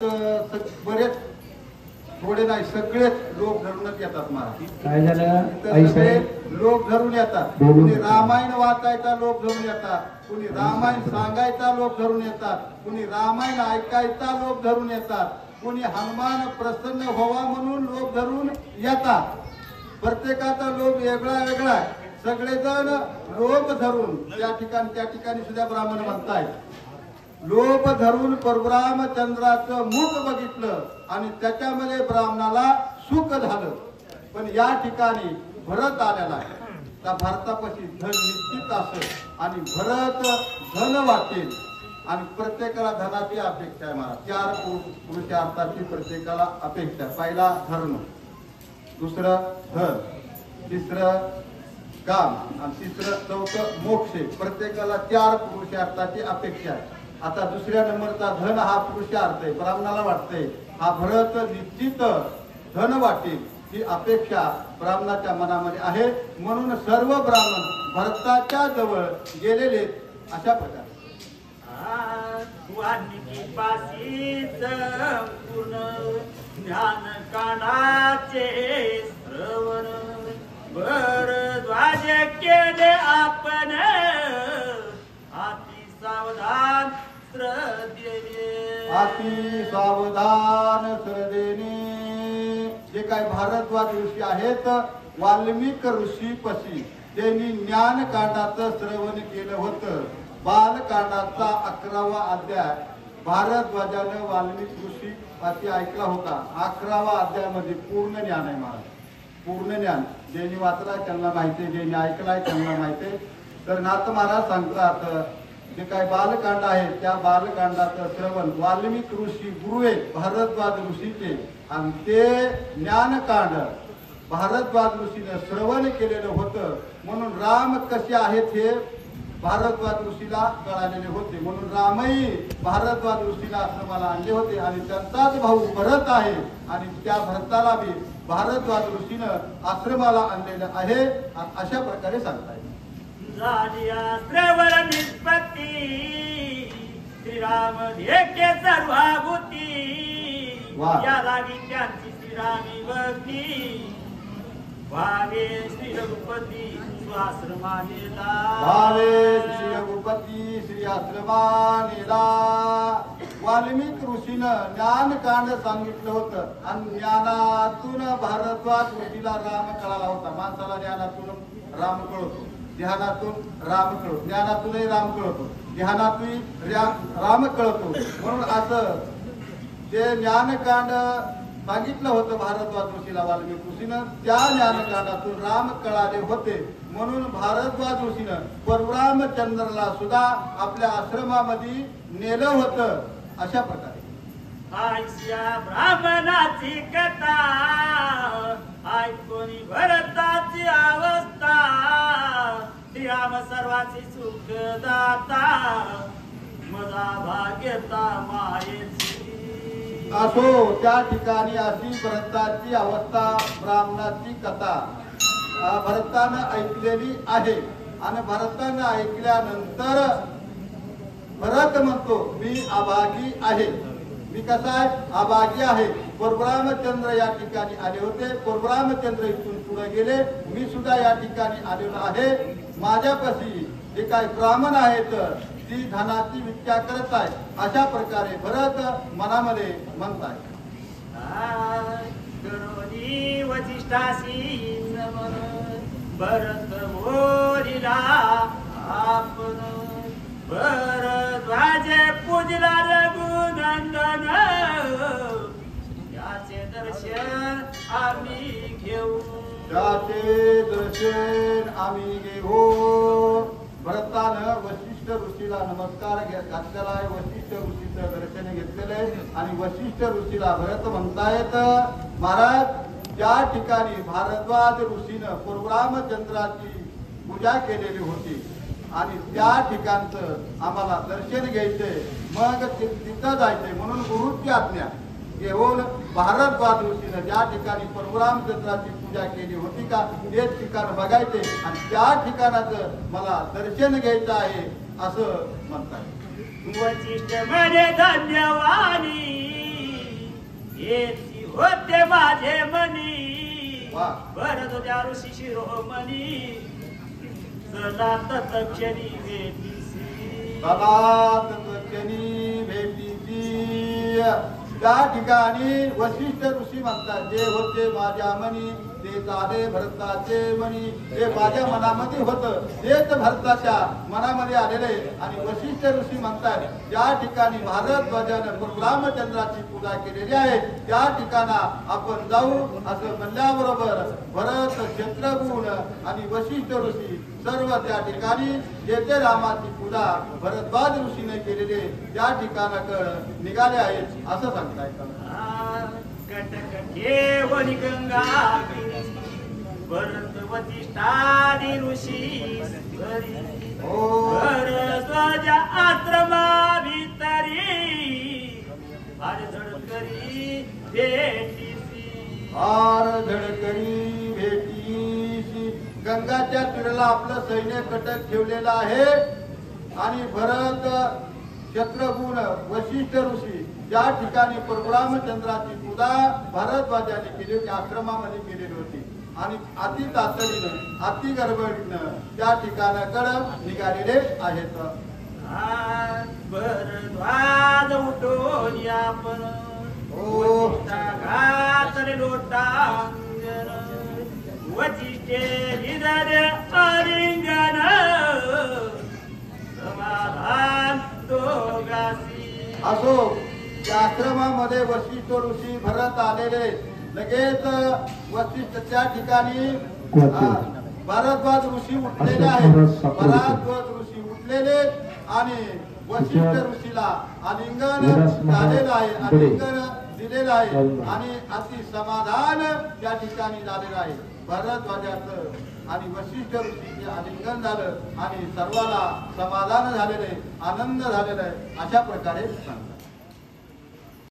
बरेच थोडे नाही सगळेच लोक धरूनच येतात महाराज. काय झालं? सगळे लोक धरून येतात. कुणी रामायण वाचायचा लोक धरून येतात, कुणी रामायण सांगायचा लोक धरून येतात, कुणी रामायण ऐकायचा लोक धरून येतात, कुणी हनुमान प्रसन्न व्हावा म्हणून लोक धरून येतात. प्रत्येकाचा लोक वेगळा वेगळा. सगळेजण लोक धरून त्या ठिकाणी सुद्धा ब्राह्मण म्हणतायत. लोभ धरून परशुरामचंद्राचं मुख बघितलं आणि त्याच्यामध्ये ब्राह्मणाला सुख झालं. पण या ठिकाणी भरत आलेला आहे. त्या भरतापाशी धन निश्चित असेल आणि भरत धन वाटेल आणि प्रत्येकाला धनाची अपेक्षा आहे. मला 4 पुरुषार्थाची प्रत्येकाला अपेक्षा. पहिला धर्म, दुसरं धन, तिसरं काम आणि तिसरं चौथं मोक्ष. प्रत्येकाला 4 पुरुषार्थाची अपेक्षा आहे. आता दुसऱ्या नंबरचा धन हा पुरुषार्थ आहे. ब्राह्मणाला वाटतंय हा भरत निश्चित धन वाटेल ही अपेक्षा ब्राह्मणाच्या मनामध्ये आहे. म्हणून सर्व ब्राह्मण भरताच्या जवळ गेलेले अशा प्रकारे. ज्ञान कांडाचे श्रवण भरद्वाज केले आपण अति सावधान अति सावधान श्रद्धेने. जे काही भारद्वाज ऋषी आहेत वाल्मिक ऋषी पशी त्यांनी ज्ञानकांडाचं श्रवण केलं होतं. बालकांडाचा 11वा अध्याय भारद्वाजानं वाल्मिक ऋषी पाशी ऐकला होता. 11वा अध्यायामध्ये पूर्ण ज्ञान आहे महाराज. पूर्ण ज्ञान ज्यांनी वाचलाय त्यांना माहिती आहे, ज्यांनी ऐकलाय त्यांना माहिती आहे. तर नाथ महाराज सांगतात जे काही बालकांड आहे त्या बालकांडाचं श्रवण वाल्मिक ऋषी गुरु आहेत भारद्वाज ऋषीचे आणि ते ज्ञानकांड भारद्वाज ऋषीने श्रवण केलेलं होतं. म्हणून राम कसे आहेत हे भारद्वाज ऋषीला कळालेले होते. म्हणून रामही भारद्वाज ऋषीला आश्रमाला आणले होते आणि त्यांचाच भाऊ भरत आहे आणि त्या भरताला बी भारद्वाज ऋषीनं आश्रमाला आणलेलं आहे. अशा प्रकारे सांगता येईल. श्रवण निष्पत्ती श्रीराम एके सर्वाभूती या लागी त्यांची श्रीरामी भक्ती भावे श्री रघुपती स्वाश्रमानेला. भावे श्री रघुपती श्री आश्रमानेला. वाल्मिक ऋषीनं ज्ञानकांड सांगितलं होतं आणि ज्ञानातून भारद्वाज ऋषीला राम कळाला होता. माणसाला ज्ञानातून राम कळतो, ध्यानातून राम कळतो, ज्ञानातूनही राम कळतो, ध्यानातूनही राम कळतो. म्हणून असं ते ज्ञानकांड सांगितलं होतं भारद्वाज ऋषीला वाल्मिक ऋषीनं. त्या ज्ञानकांडातून राम कळाले होते. म्हणून भारद्वाज ऋषीनं परशुरामचंद्राला सुद्धा आपल्या आश्रमामध्ये नेलं होतं. अशा प्रकारे आयशा ब्राह्मणाची कथा ऐकून भरताची अवस्था श्रीराम सर्वाची सुख दाता मजा भाग्यता मायेची. असो त्या ठिकाणी अशी भरताची अवस्था ब्राह्मणाची कथा भरतानं ऐकलेली आहे. आणि भरतानं ऐकल्यानंतर भरत म्हणतो मी अभागी आहे. मी कसा आहे? अभागी आहे. परशुरामचंद्र या ठिकाणी आले होते. परशुरामचंद्र इथून पुढे गेले. मी सुद्धा या ठिकाणी आलेलो आहे. माझ्यापाशी जे काही ब्राह्मण आहेत ती धनाची विचार करत आहे. अशा प्रकारे भरत मनामध्ये म्हणताय. वशिष्ठाशी भरत बोलिला आपण भरद्वाज पूजला रघुनंदन याचे दर्शन आम्ही घेऊ. त्याचे दर्शन आम्ही घेऊ. भरतानं वशिष्ठ ऋषीला नमस्कार घातलेला आहे. वशिष्ठ ऋषीचं दर्शन घेतलेलं आहे आणि वशिष्ठ ऋषीला भरत म्हणतायत महाराज ज्या ठिकाणी भारद्वाज ऋषीनं परशुरामचंद्राची पूजा केलेली होती आणि त्या ठिकाणचं आम्हाला दर्शन घ्यायचंय, मग तिथं जायचंय. म्हणून गुरुची आज्ञा घेऊन भारद्वाज ऋषीनं ज्या ठिकाणी परशुरामचंद्राची पूजा केली होती का ते ठिकाण बघायचे आणि त्या ठिकाणाचं मला दर्शन घ्यायचं आहे असं म्हणतात. वशिष्ठ म्हणे धन्यवादी येती होते माझे मनी वा. भरत होत्या ऋषी शिरोमणी चला तत्क्षणी भेटीसी कलातनी भेटीची त्या ठिकाणी वशिष्ठ ऋषी म्हणतात जे होते माझ्या मनी ते झाले भरताचे मनी. ते माझ्या मनामध्ये होतं तेच भरताच्या मनामध्ये आलेले. आणि वशिष्ठ ऋषी म्हणतात ज्या ठिकाणी भारद्वाजानं रामचंद्राची पूजा केलेली आहे त्या ठिकाणा आपण जाऊ असं म्हणल्याबरोबर भरत शत्रुघ्न आणि वशिष्ठ ऋषी सर्व त्या ठिकाणी जेथे रामाची पूजा भरद्वाज ऋषीने केलेली त्या ठिकाणाकडे निघाले आहेत असं सांगता येतं. कटकटेवनी गंगा भरत वतिष्ठादी ऋषी भरद्वाजा आश्रमा भितरी फार झडकरी भेटीसी फार धडकरी भेटीशी. गंगाच्या तीराला आपलं सैन्य कटक ठेवलेलं आहे आणि भरत शत्रुघ्न वशिष्ठ ऋषी ज्या ठिकाणी परशुरामचंद्राची पूजा भारद्वाजाने केली होती आश्रमामध्ये केलेली होती आणि अति तातडीनं अति गडबडीनं त्या ठिकाणाकडे निघालेले आहेत. भरद्वाज उठून आपण घातले लोटांगण वचिष्ठे हृदय आलिंगन समाधान दोघासी. असो त्या आश्रमामध्ये वशिष्ठ ऋषी भरत आलेले लगेच वशिष्ठ त्या ठिकाणी भारद्वाज ऋषी उठलेले आहेत. भारद्वाज ऋषी उठलेले आणि वशिष्ठ ऋषीला आलिंगन झालेलं आहे आलिंगन दिलेलं आहे आणि अति समाधान त्या ठिकाणी झालेलं आहे. भारद्वाजाचं आणि वशिष्ठ ऋषीचे आलिंगन झालं आणि सर्वाला समाधान झालेलं आहे आनंद झालेला आहे अशा प्रकारे सांगतात.